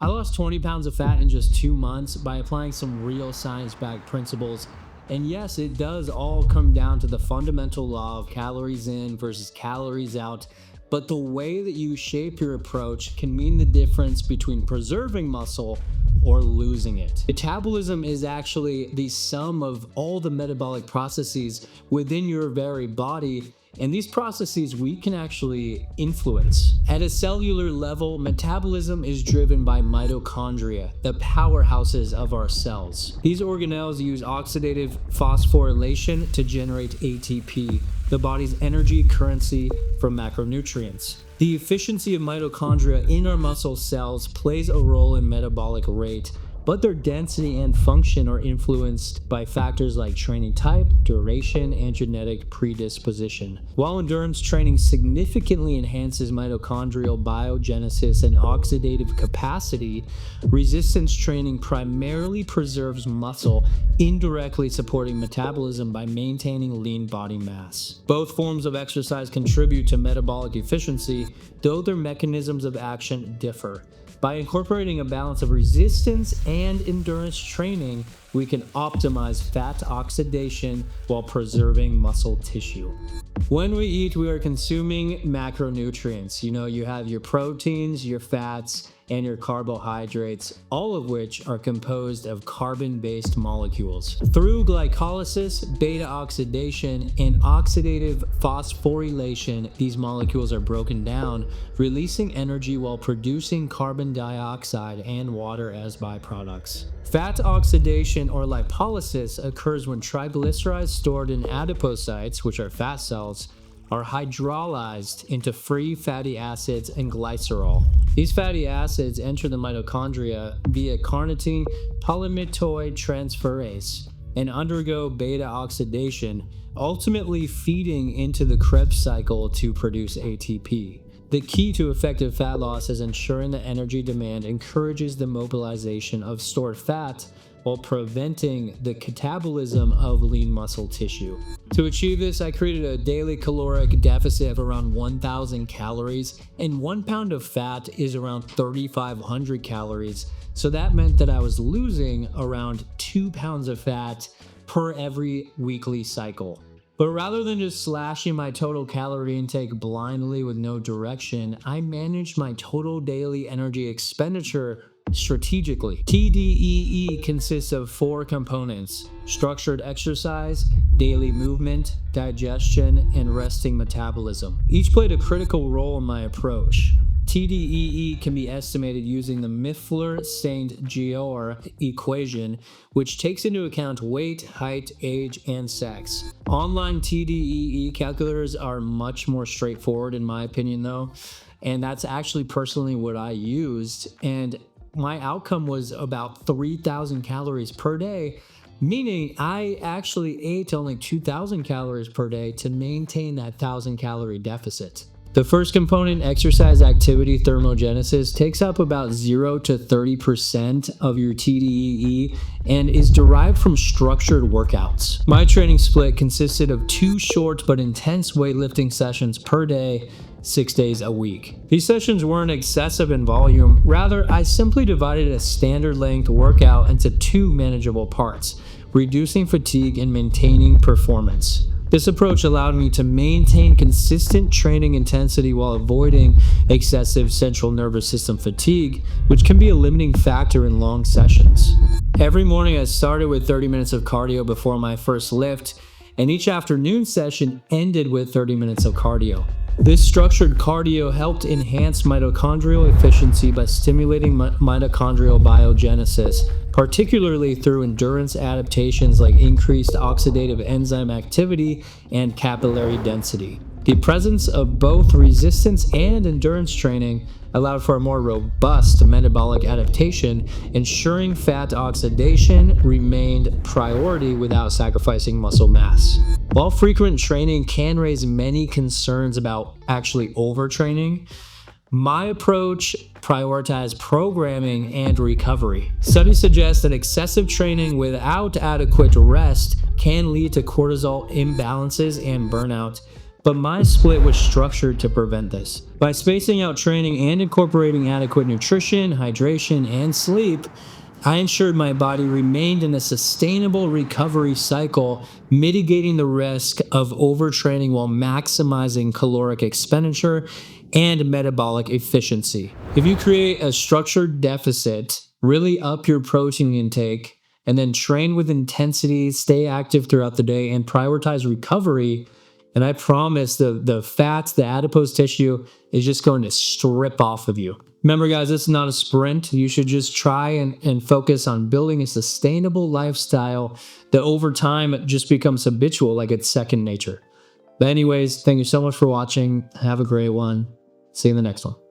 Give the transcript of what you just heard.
I lost 20 pounds of fat in just 2 months by applying some real science-backed principles. And yes, it does all come down to the fundamental law of calories in versus calories out. But the way that you shape your approach can mean the difference between preserving muscle or losing it. Metabolism is actually the sum of all the metabolic processes within your very body. And these processes we can actually influence. At a cellular level, metabolism is driven by mitochondria, the powerhouses of our cells. These organelles use oxidative phosphorylation to generate ATP, the body's energy currency for macronutrients. The efficiency of mitochondria in our muscle cells plays a role in metabolic rate, but their density and function are influenced by factors like training type, duration, and genetic predisposition. While endurance training significantly enhances mitochondrial biogenesis and oxidative capacity, resistance training primarily preserves muscle, indirectly supporting metabolism by maintaining lean body mass. Both forms of exercise contribute to metabolic efficiency, though their mechanisms of action differ. By incorporating a balance of resistance and endurance training, we can optimize fat oxidation while preserving muscle tissue. When we eat, we are consuming macronutrients. You have your proteins, your fats, and your carbohydrates, all of which are composed of carbon-based molecules. Through glycolysis, beta oxidation, and oxidative phosphorylation, these molecules are broken down, releasing energy while producing carbon dioxide and water as byproducts. Fat oxidation or lipolysis occurs when triglycerides stored in adipocytes, which are fat cells, are hydrolyzed into free fatty acids and glycerol. These fatty acids enter the mitochondria via carnitine palmitoid transferase and undergo beta oxidation, ultimately feeding into the Krebs cycle to produce ATP. The key to effective fat loss is ensuring that energy demand encourages the mobilization of stored fat while preventing the catabolism of lean muscle tissue. To achieve this, I created a daily caloric deficit of around 1,000 calories, and 1 pound of fat is around 3,500 calories. So that meant that I was losing around 2 pounds of fat per every weekly cycle. But rather than just slashing my total calorie intake blindly with no direction, I managed my total daily energy expenditure strategically. TDEE consists of 4 components: structured exercise, daily movement, digestion, and resting metabolism. Each played a critical role in my approach. TDEE can be estimated using the Mifflin-St. Jeor equation, which takes into account weight, height, age, and sex. Online TDEE calculators are much more straightforward in my opinion though, and that's actually personally what I used, and my outcome was about 3,000 calories per day, meaning I actually ate only 2,000 calories per day to maintain that 1,000 calorie deficit. The first component, exercise activity thermogenesis, takes up about 0 to 30% of your TDEE and is derived from structured workouts. My training split consisted of 2 short but intense weightlifting sessions per day, 6 days a week. These sessions weren't excessive in volume, rather I simply divided a standard length workout into 2 manageable parts, reducing fatigue and maintaining performance. This approach allowed me to maintain consistent training intensity while avoiding excessive central nervous system fatigue, which can be a limiting factor in long sessions. Every morning I started with 30 minutes of cardio before my first lift, and each afternoon session ended with 30 minutes of cardio. This structured cardio helped enhance mitochondrial efficiency by stimulating mitochondrial biogenesis, particularly through endurance adaptations like increased oxidative enzyme activity and capillary density. The presence of both resistance and endurance training allowed for a more robust metabolic adaptation, ensuring fat oxidation remained priority without sacrificing muscle mass. While frequent training can raise many concerns about actually overtraining, my approach prioritized programming and recovery. Studies suggest that excessive training without adequate rest can lead to cortisol imbalances and burnout, But my split was structured to prevent this. By spacing out training and incorporating adequate nutrition, hydration, and sleep, I ensured my body remained in a sustainable recovery cycle, mitigating the risk of overtraining while maximizing caloric expenditure and metabolic efficiency. If you create a structured deficit, really up your protein intake, and then train with intensity, stay active throughout the day, and prioritize recovery, and I promise the fats, the adipose tissue is just going to strip off of you. Remember, guys, this is not a sprint. You should just try and focus on building a sustainable lifestyle that over time just becomes habitual, like it's second nature. But anyways, thank you so much for watching. Have a great one. See you in the next one.